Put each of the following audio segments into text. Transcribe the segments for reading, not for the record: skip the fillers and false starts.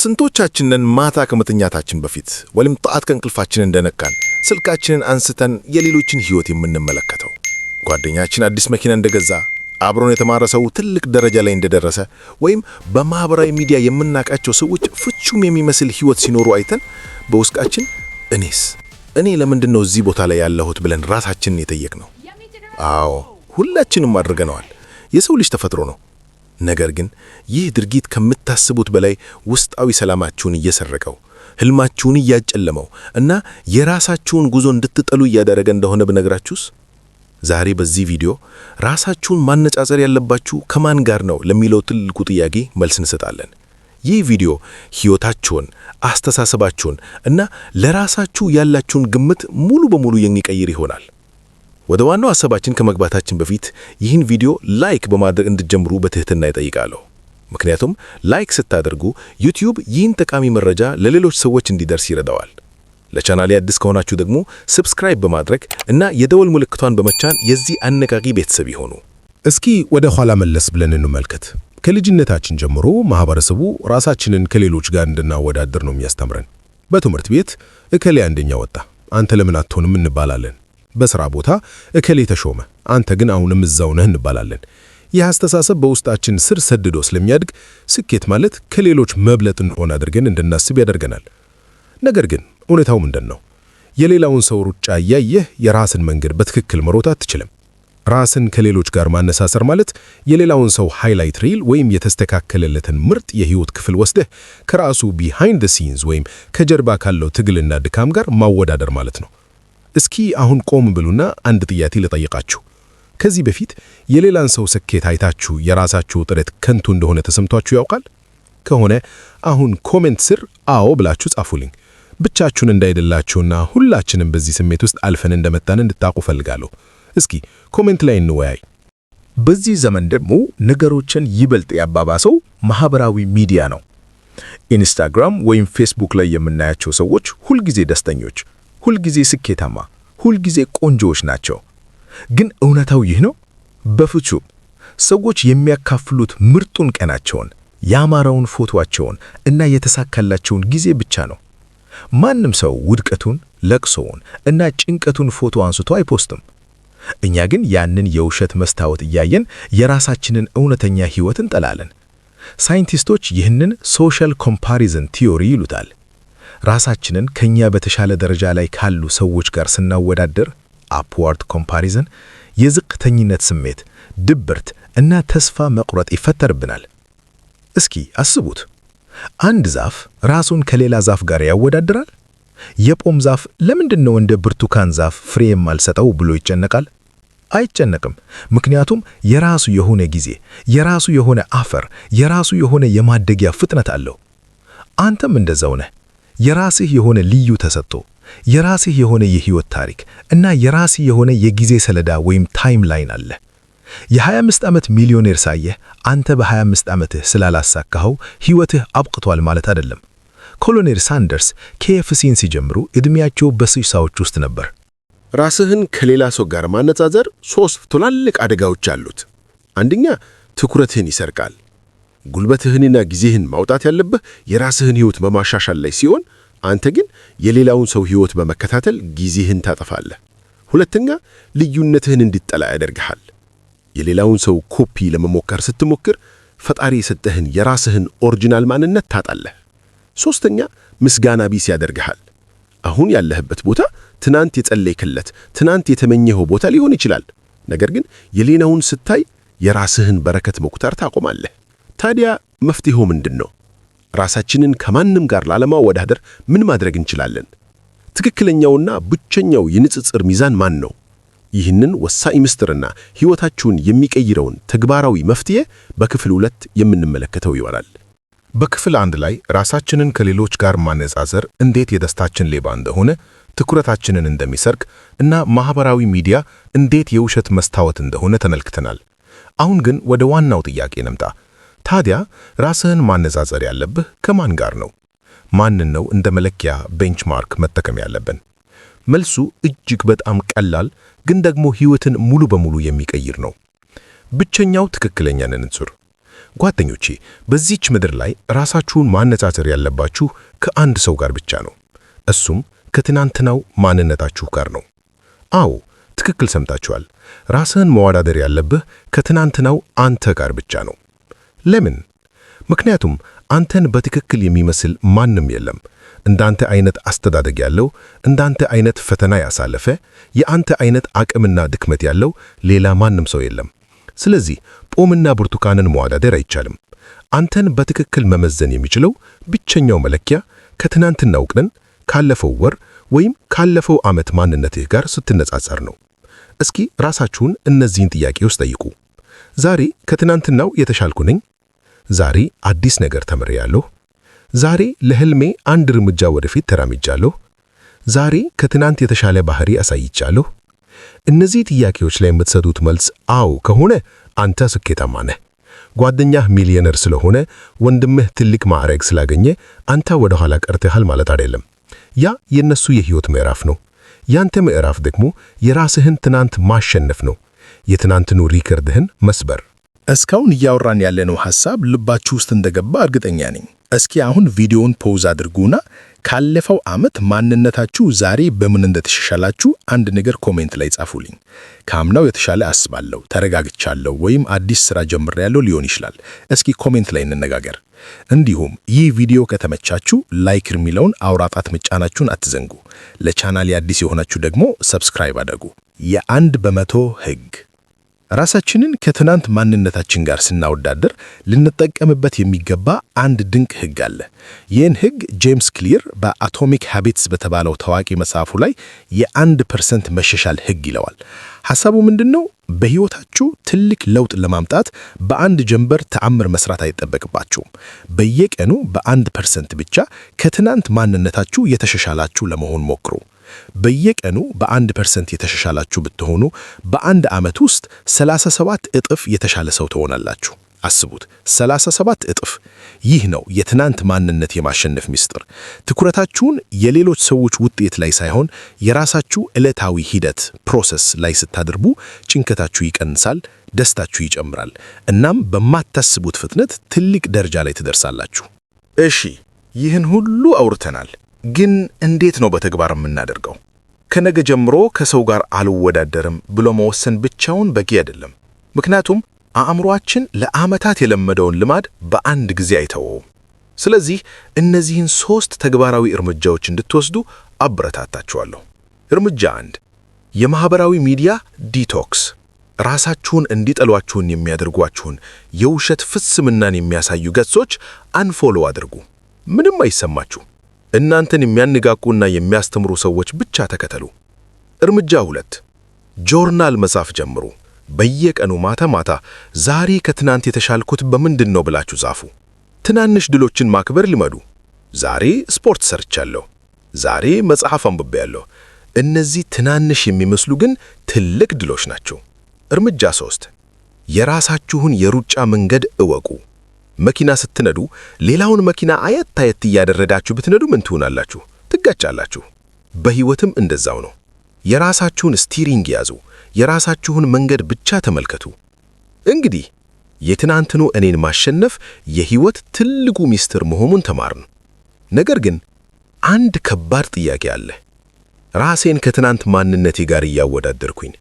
ስንቶቻችንን ማታ ከመተኛታችን በፊት ወይም ጠዋት ከእንቅልፋችን እንደነቃን ስልካችንን አንስተን የሌሎችን ህይወት የምንመለከተው? ጓደኛችን አዲስ መኪና እንደገዛ፣ አብሮን የተማረ ሰው ትልቅ ደረጃ ላይ እንደደረሰ፣ ወይም በማህበራዊ ሚዲያ የምናውቃቸው ሰዎች ፍጹም የሚመስል ህይወት ሲኖሩ አይተን በውስጣችን እኔ ለምንድን ነው እዚህ ቦታ ላይ ያለሁት ብለን ራሳችንን የጠየቅነው? አዎ ሁላችንም አድርገነዋል። የሰው ልጅ ተፈጥሮ ነው። ነገር ግን ይህ ድርጊት ከምታስቡት በላይ ውስጣዊ ሰላማችሁን እየሰረቀው፣ ህልማችሁን እያጨለመው እና የራሳችሁን ጉዞ እንድትጠሉ እያደረገ እንደሆነ ብነግራችሁስ? ዛሬ በዚህ ቪዲዮ ራሳችሁን ማነጻጸር ያለባችሁ ከማን ጋር ነው ለሚለው ትልቁ ጥያቄ መልስ እንሰጣለን። ይህ ቪዲዮ ህይወታችሁን፣ አስተሳሰባችሁን እና ለራሳችሁ ያላችሁን ግምት ሙሉ በሙሉ የሚቀይር ይሆናል። ወደ ዋናው ሐሳባችን ከመግባታችን በፊት ይህን ቪዲዮ ላይክ በማድረግ እንድትጀምሩ በትህትና እጠይቃለሁ። ምክንያቱም ላይክ ስታደርጉ ዩቲዩብ ይህን ጠቃሚ መረጃ ለሌሎች ሰዎች እንዲደርስ ይረዳዋል። ለቻናሌ አዲስ ከሆናችሁ ደግሞ ሰብስክራይብ በማድረግ እና የደወል ምልክቷን በመጫን የዚህ አነቃቂ ቤተሰብ ይሁኑ። እስኪ ወደ ኋላ መለስ ብለን እንመልከት። ከልጅነታችን ጀምሮ ማህበረሰቡ ራሳችንን ከሌሎች ጋር እንድናወዳደር ነው የሚያስተምረን። በትምህርት ቤት እከሌ አንደኛ ወጣ፣ አንተ ለምን አትሆንም እንባላለን። በሥራ ቦታ እከሌ ተሾመ፣ አንተ ግን አሁንም እዛው ነህ እንባላለን። ይህ አስተሳሰብ በውስጣችን ስር ሰድዶ ስለሚያድግ ስኬት ማለት ከሌሎች መብለጥ እንደሆነ አድርገን እንድናስብ ያደርገናል። ነገር ግን እውነታው ምንድን ነው? የሌላውን ሰው ሩጫ እያየህ የራስን መንገድ በትክክል መሮጥ አትችልም። ራስን ከሌሎች ጋር ማነሳሰር ማለት የሌላውን ሰው ሃይላይት ሪል ወይም የተስተካከለለትን ምርጥ የህይወት ክፍል ወስደህ ከራሱ ቢሃይንድ ሲንስ ወይም ከጀርባ ካለው ትግልና ድካም ጋር ማወዳደር ማለት ነው። እስኪ አሁን ቆም ብሉና አንድ ጥያቄ ልጠይቃችሁ። ከዚህ በፊት የሌላን ሰው ስኬት አይታችሁ የራሳችሁ ጥረት ከንቱ እንደሆነ ተሰምቷችሁ ያውቃል? ከሆነ አሁን ኮሜንት ስር አዎ ብላችሁ ጻፉልኝ። ብቻችሁን እንዳይደላችሁና ሁላችንም በዚህ ስሜት ውስጥ አልፈን እንደመጣን እንድታውቁ ፈልጋለሁ። እስኪ ኮሜንት ላይ እንወያይ። በዚህ ዘመን ደግሞ ነገሮችን ይበልጥ ያባባሰው ማህበራዊ ሚዲያ ነው። ኢንስታግራም ወይም ፌስቡክ ላይ የምናያቸው ሰዎች ሁልጊዜ ደስተኞች፣ ሁልጊዜ ስኬታማ፣ ሁልጊዜ ቆንጆዎች ናቸው። ግን እውነታው ይህ ነው? በፍጹም። ሰዎች የሚያካፍሉት ምርጡን ቀናቸውን፣ ያማረውን ፎቶአቸውን እና የተሳካላቸውን ጊዜ ብቻ ነው። ማንም ሰው ውድቀቱን፣ ለቅሶውን እና ጭንቀቱን ፎቶ አንስቶ አይፖስትም። እኛ ግን ያንን የውሸት መስታወት እያየን የራሳችንን እውነተኛ ህይወት እንጠላለን። ሳይንቲስቶች ይህንን ሶሻል ኮምፓሪዝን ቲዮሪ ይሉታል። ራሳችንን ከኛ በተሻለ ደረጃ ላይ ካሉ ሰዎች ጋር ስናወዳደር አፕዋርድ ኮምፓሪዝን የዝቅተኝነት ስሜት፣ ድብርት እና ተስፋ መቁረጥ ይፈጠርብናል። እስኪ አስቡት፣ አንድ ዛፍ ራሱን ከሌላ ዛፍ ጋር ያወዳድራል? የፖም ዛፍ ለምንድነው እንደ ብርቱካን ዛፍ ፍሬ የማልሰጠው ብሎ ይጨነቃል? አይጨነቅም። ምክንያቱም የራሱ የሆነ ጊዜ፣ የራሱ የሆነ አፈር፣ የራሱ የሆነ የማደጊያ ፍጥነት አለው። አንተም እንደዛው ነህ። የራስህ የሆነ ልዩ ተሰጥኦ፣ የራስህ የሆነ የህይወት ታሪክ እና የራስህ የሆነ የጊዜ ሰሌዳ ወይም ታይም ላይን አለ። የ25 ዓመት ሚሊዮኔር ሳየህ አንተ በ25 ዓመትህ ስላላሳካኸው ህይወትህ አብቅቷል ማለት አይደለም። ኮሎኔል ሳንደርስ KFCን ሲጀምሩ ዕድሜያቸው በ60ዎች ውስጥ ነበር። ራስህን ከሌላ ሰው ጋር ማነጻጸር 3 ትላልቅ አደጋዎች አሉት። አንደኛ፣ ትኩረትህን ይሰርቃል። ጉልበትህንና ጊዜህን ማውጣት ያለብህ የራስህን ህይወት በማሻሻል ላይ ሲሆን፣ አንተ ግን የሌላውን ሰው ህይወት በመከታተል ጊዜህን ታጠፋለህ። ሁለተኛ፣ ልዩነትህን እንድትጠላ ያደርግሃል። የሌላውን ሰው ኮፒ ለመሞከር ስትሞክር ፈጣሪ የሰጠህን የራስህን ኦሪጂናል ማንነት ታጣለህ። ሶስተኛ፣ ምስጋና ቢስ ያደርግሃል። አሁን ያለህበት ቦታ ትናንት የጸለይክለት፣ ትናንት የተመኘኸው ቦታ ሊሆን ይችላል። ነገር ግን የሌላውን ስታይ የራስህን በረከት መቁጠር ታቆማለህ። ታዲያ መፍትሄው ምንድን ነው? ራሳችንን ከማንም ጋር ላለማወዳደር ምን ማድረግ እንችላለን? ትክክለኛውና ብቸኛው የንጽጽር ሚዛን ማን ነው? ይህንን ወሳኝ ምስጢርና ሕይወታችሁን የሚቀይረውን ተግባራዊ መፍትሄ በክፍል 2 የምንመለከተው ይሆናል። በክፍል 1 ላይ ራሳችንን ከሌሎች ጋር ማነጻጸር እንዴት የደስታችን ሌባ እንደሆነ፣ ትኩረታችንን እንደሚሰርቅ እና ማህበራዊ ሚዲያ እንዴት የውሸት መስታወት እንደሆነ ተመልክተናል። አሁን ግን ወደ ዋናው ጥያቄ እንምጣ። ታዲያ ራስህን ማነጻጸር ያለብህ ከማን ጋር ነው? ማንን ነው እንደ መለኪያ ቤንችማርክ መጠቀም ያለብን? መልሱ እጅግ በጣም ቀላል ግን ደግሞ ሕይወትን ሙሉ በሙሉ የሚቀይር ነው። ብቸኛው ትክክለኛ ንጽጽር ጓደኞቼ፣ በዚህች ምድር ላይ ራሳችሁን ማነጻጸር ያለባችሁ ከአንድ ሰው ጋር ብቻ ነው። እሱም ከትናንትናው ማንነታችሁ ጋር ነው። አዎ፣ ትክክል ሰምታችኋል። ራስህን መወዳደር ያለብህ ከትናንትናው አንተ ጋር ብቻ ነው። ለምን? ምክንያቱም አንተን በትክክል የሚመስል ማንም የለም። እንዳንተ አይነት አስተዳደግ ያለው፣ እንዳንተ አይነት ፈተና ያሳለፈ፣ የአንተ አይነት አቅምና ድክመት ያለው ሌላ ማንም ሰው የለም። ስለዚህ ፖምና ብርቱካንን መወዳደር አይቻልም። አንተን በትክክል መመዘን የሚችለው ብቸኛው መለኪያ ከትናንትናው ቀን፣ ካለፈው ወር ወይም ካለፈው ዓመት ማንነትህ ጋር ስትነጻጸር ነው። እስኪ ራሳችሁን እነዚህን ጥያቄዎች ጠይቁ። ዛሬ ከትናንትናው የተሻልኩ ነኝ? ዛሬ አዲስ ነገር ተምሬያለሁ? ዛሬ ለህልሜ አንድ እርምጃ ወደፊት ተራምጃለሁ? ዛሬ ከትናንት የተሻለ ባህሪ አሳይቻለሁ? እነዚህ ጥያቄዎች ላይ የምትሰጡት መልስ አዎ ከሆነ አንተ ስኬታማ ነህ። ጓደኛህ ሚሊዮነር ስለሆነ፣ ወንድምህ ትልቅ ማዕረግ ስላገኘ አንተ ወደ ኋላ ቀርተሃል ማለት አይደለም። ያ የነሱ የህይወት ምዕራፍ ነው። ያንተ ምዕራፍ ደግሞ የራስህን ትናንት ማሸነፍ ነው። የትናንትኑ ሪከርድህን መስበር። እስካሁን እያወራን ያለነው ሐሳብ ልባችሁ ውስጥ እንደገባ እርግጠኛ ነኝ። እስኪ አሁን ቪዲዮውን ፖዝ አድርጉና ካለፈው ዓመት ማንነታችሁ ዛሬ በምን እንደተሻሻላችሁ አንድ ነገር ኮሜንት ላይ ጻፉልኝ። ከአምናው የተሻለ አስባለሁ፣ ተረጋግቻለሁ፣ ወይም አዲስ ሥራ ጀምሬያለሁ ሊሆን ይችላል። እስኪ ኮሜንት ላይ እንነጋገር። እንዲሁም ይህ ቪዲዮ ከተመቻችሁ ላይክ የሚለውን አውራ ጣት መጫናችሁን አትዘንጉ። ለቻናሌ አዲስ የሆናችሁ ደግሞ ሰብስክራይብ አድርጉ። የ1% ሕግ። ራሳችንን ከትናንት ማንነታችን ጋር ስናወዳደር ልንጠቀምበት የሚገባ አንድ ድንቅ ሕግ አለ። ይህን ሕግ ጄምስ ክሊር በአቶሚክ ሃቢትስ በተባለው ታዋቂ መጽሐፉ ላይ የ1% መሻሻል ሕግ ይለዋል። ሐሳቡ ምንድነው? በሕይወታችሁ ትልቅ ለውጥ ለማምጣት በአንድ ጀንበር ተአምር መስራት አይጠበቅባችሁም። በየቀኑ በ1% ብቻ ከትናንት ማንነታችሁ የተሻሻላችሁ ለመሆን ሞክሩ። በየቀኑ በ1% የተሻሻላችሁ ብትሆኑ በአንድ ዓመት ውስጥ 37 እጥፍ የተሻለ ሰው ትሆናላችሁ። አስቡት፣ 37 እጥፍ። ይህ ነው የትናንት ማንነት የማሸነፍ ምስጢር። ትኩረታችሁን የሌሎች ሰዎች ውጤት ላይ ሳይሆን የራሳችሁ ዕለታዊ ሂደት ፕሮሰስ ላይ ስታደርጉ ጭንቀታችሁ ይቀንሳል፣ ደስታችሁ ይጨምራል። እናም በማታስቡት ፍጥነት ትልቅ ደረጃ ላይ ትደርሳላችሁ። እሺ፣ ይህን ሁሉ አውርተናል። ግን እንዴት ነው በተግባር የምናደርገው? ከነገ ጀምሮ ከሰው ጋር አልወዳደርም ብሎ መወሰን ብቻውን በቂ አይደለም። ምክንያቱም አእምሮአችን ለዓመታት የለመደውን ልማድ በአንድ ጊዜ አይተወውም። ስለዚህ እነዚህን 3 ተግባራዊ እርምጃዎች እንድትወስዱ አበረታታችኋለሁ። እርምጃ 1፣ የማህበራዊ ሚዲያ ዲቶክስ። ራሳችሁን እንዲጠሏችሁን የሚያደርጓችሁን የውሸት ፍጽምናን የሚያሳዩ ገጾች አንፎሎ አድርጉ። ምንም አይሰማችሁ። እናንተን የሚያነቃቁና የሚያስተምሩ ሰዎች ብቻ ተከተሉ። እርምጃ 2፣ ጆርናል መጻፍ ጀምሩ። በየቀኑ ማታ ዛሬ ከትናንት የተሻልኩት በምንድን ነው ብላችሁ ጻፉ። ትናንሽ ድሎችን ማክበር ልመዱ። ዛሬ ስፖርት ሰርቻለሁ፣ ዛሬ መጽሐፍ አንብቤያለሁ። እነዚህ ትናንሽ የሚመስሉ ግን ትልቅ ድሎች ናቸው። እርምጃ 3፣ የራሳችሁን የሩጫ መንገድ እወቁ። መኪና ስትነዱ ሌላውን መኪና አየት እያደረጋችሁ ብትነዱ ምን ትሆናላችሁ? ትጋጫላችሁ። በሕይወትም እንደዛው ነው። የራሳችሁን ስቲሪንግ ያዙ። የራሳችሁን መንገድ ብቻ ተመልከቱ። እንግዲህ የትናንትኑ እኔን ማሸነፍ የሕይወት ትልቁ ሚስጥር መሆኑን ተማርን። ነገር ግን አንድ ከባድ ጥያቄ አለ። ራሴን ከትናንት ማንነቴ ጋር እያወዳደርኩኝ፣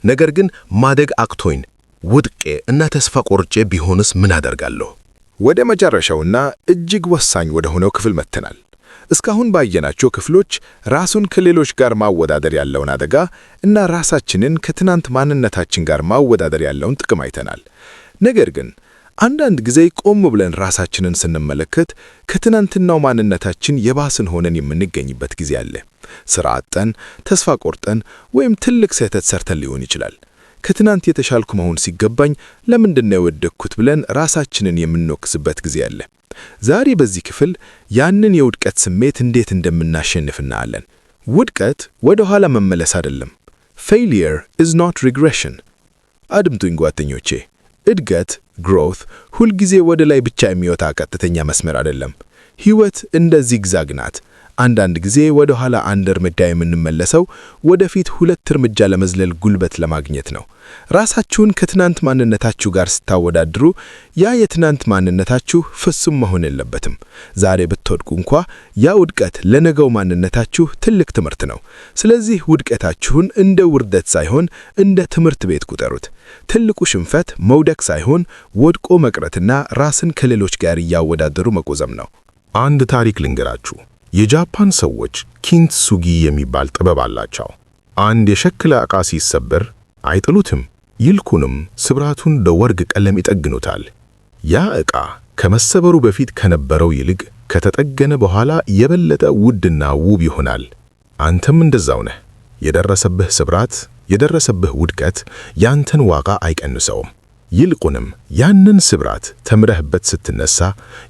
ነገር ግን ማደግ አቅቶኝ ውድቄ እና ተስፋ ቆርጬ ቢሆንስ ምን አደርጋለሁ? ወደ መጨረሻውና እጅግ ወሳኝ ወደ ሆነው ክፍል መጥተናል። እስካሁን ባየናቸው ክፍሎች ራሱን ከሌሎች ጋር ማወዳደር ያለውን አደጋ እና ራሳችንን ከትናንት ማንነታችን ጋር ማወዳደር ያለውን ጥቅም አይተናል። ነገር ግን አንዳንድ ጊዜ ቆም ብለን ራሳችንን ስንመለከት ከትናንትናው ማንነታችን የባስን ሆነን የምንገኝበት ጊዜ አለ። ሥራ አጥተን፣ ተስፋ ቆርጠን ወይም ትልቅ ስህተት ሰርተን ሊሆን ይችላል። ከትናንት የተሻልኩ መሆን ሲገባኝ ለምንድነው የወደቅኩት ብለን ራሳችንን የምንወቅስበት ጊዜ አለ። ዛሬ በዚህ ክፍል ያንን የውድቀት ስሜት እንዴት እንደምናሸንፍ እናያለን። ውድቀት ወደ ኋላ መመለስ አይደለም። failure is not regression። አድምጡኝ ጓደኞቼ፣ እድገት growth ሁልጊዜ ወደ ላይ ብቻ የሚወጣ ቀጥተኛ መስመር አይደለም። ሕይወት እንደ ዚግዛግ ናት። አንዳንድ ጊዜ ወደ ኋላ አንድ እርምጃ የምንመለሰው ወደፊት 2 እርምጃ ለመዝለል ጉልበት ለማግኘት ነው። ራሳችሁን ከትናንት ማንነታችሁ ጋር ስታወዳድሩ ያ የትናንት ማንነታችሁ ፍጹም መሆን የለበትም። ዛሬ ብትወድቁ እንኳ ያ ውድቀት ለነገው ማንነታችሁ ትልቅ ትምህርት ነው። ስለዚህ ውድቀታችሁን እንደ ውርደት ሳይሆን እንደ ትምህርት ቤት ቁጠሩት። ትልቁ ሽንፈት መውደቅ ሳይሆን ወድቆ መቅረትና ራስን ከሌሎች ጋር እያወዳደሩ መቆዘም ነው። አንድ ታሪክ ልንገራችሁ። የጃፓን ሰዎች ኪንትሱጊ የሚባል ጥበብ አላቸው። አንድ የሸክላ ዕቃ ሲሰበር አይጥሉትም፣ ይልቁንም ስብራቱን በወርቅ ቀለም ይጠግኑታል። ያ ዕቃ ከመሰበሩ በፊት ከነበረው ይልቅ ከተጠገነ በኋላ የበለጠ ውድና ውብ ይሆናል። አንተም እንደዛው ነህ። የደረሰብህ ስብራት፣ የደረሰብህ ውድቀት ያንተን ዋጋ አይቀንሰውም። ይልቁንም ያንን ስብራት ተምረህበት ስትነሳ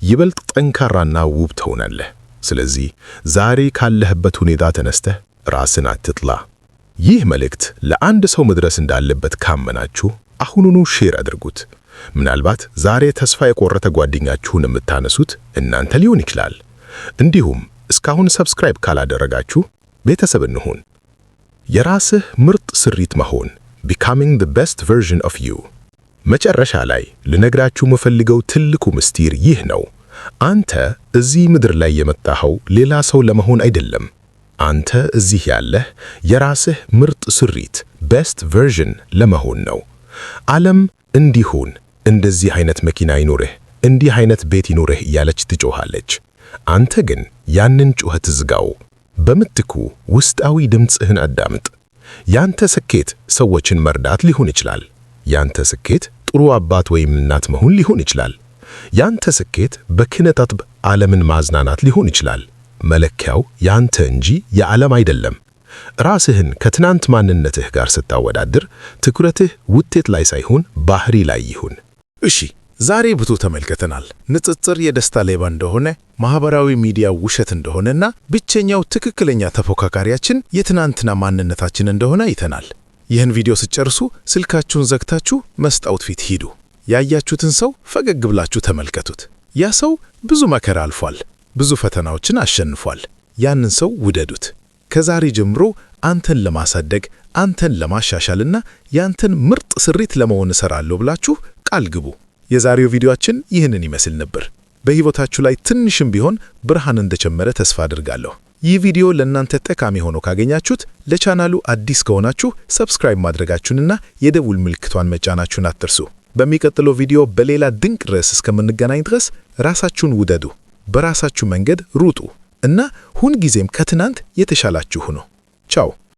ይበልጥ ጠንካራና ውብ ትሆናለህ። ስለዚህ ዛሬ ካለህበት ሁኔታ ተነስተህ ራስን አትጥላ። ይህ መልእክት ለአንድ ሰው መድረስ እንዳለበት ካመናችሁ አሁኑኑ ሼር አድርጉት። ምናልባት ዛሬ ተስፋ የቆረጠ ጓደኛችሁን የምታነሱት እናንተ ሊሆን ይችላል። እንዲሁም እስካሁን ሰብስክራይብ ካላደረጋችሁ ቤተሰብ እንሁን። የራስህ ምርጥ ስሪት መሆን becoming the best version of you። መጨረሻ ላይ ልነግራችሁ የምፈልገው ትልቁ ምስጢር ይህ ነው። አንተ እዚህ ምድር ላይ የመጣኸው ሌላ ሰው ለመሆን አይደለም። አንተ እዚህ ያለህ የራስህ ምርጥ ስሪት ቤስት ቨርዥን ለመሆን ነው። ዓለም እንዲሁን እንደዚህ አይነት መኪና ይኖርህ፣ እንዲህ አይነት ቤት ይኖርህ እያለች ትጮኻለች። አንተ ግን ያንን ጩኸት ዝጋው። በምትኩ ውስጣዊ ድምፅህን አዳምጥ። ያንተ ስኬት ሰዎችን መርዳት ሊሆን ይችላል። ያንተ ስኬት ጥሩ አባት ወይም እናት መሆን ሊሆን ይችላል። ያንተ ስኬት በኪነ ጥበብ ዓለምን ማዝናናት ሊሆን ይችላል። መለኪያው ያንተ እንጂ የዓለም አይደለም። ራስህን ከትናንት ማንነትህ ጋር ስታወዳድር ትኩረትህ ውጤት ላይ ሳይሆን ባህሪ ላይ ይሁን። እሺ፣ ዛሬ ብዙ ተመልክተናል። ንጽጽር የደስታ ሌባ እንደሆነ፣ ማህበራዊ ሚዲያ ውሸት እንደሆነና ብቸኛው ትክክለኛ ተፎካካሪያችን የትናንትና ማንነታችን እንደሆነ አይተናል። ይህን ቪዲዮ ስጨርሱ ስልካችሁን ዘግታችሁ መስታወት ፊት ሂዱ። ያያችሁትን ሰው ፈገግ ብላችሁ ተመልከቱት። ያ ሰው ብዙ መከራ አልፏል፣ ብዙ ፈተናዎችን አሸንፏል። ያንን ሰው ውደዱት። ከዛሬ ጀምሮ አንተን ለማሳደግ፣ አንተን ለማሻሻልና ያንተን ምርጥ ስሪት ለመሆን እሰራለሁ ብላችሁ ቃል ግቡ። የዛሬው ቪዲዮአችን ይህንን ይመስል ነበር። በሕይወታችሁ ላይ ትንሽም ቢሆን ብርሃን እንደጨመረ ተስፋ አድርጋለሁ። ይህ ቪዲዮ ለእናንተ ጠቃሚ ሆኖ ካገኛችሁት ለቻናሉ አዲስ ከሆናችሁ ሰብስክራይብ ማድረጋችሁንና የደውል ምልክቷን መጫናችሁን አትርሱ። በሚቀጥለው ቪዲዮ በሌላ ድንቅ ርዕስ እስከምንገናኝ ድረስ ራሳችሁን ውደዱ፣ በራሳችሁ መንገድ ሩጡ እና ሁልጊዜም ከትናንት የተሻላችሁ ሁኑ። ቻው።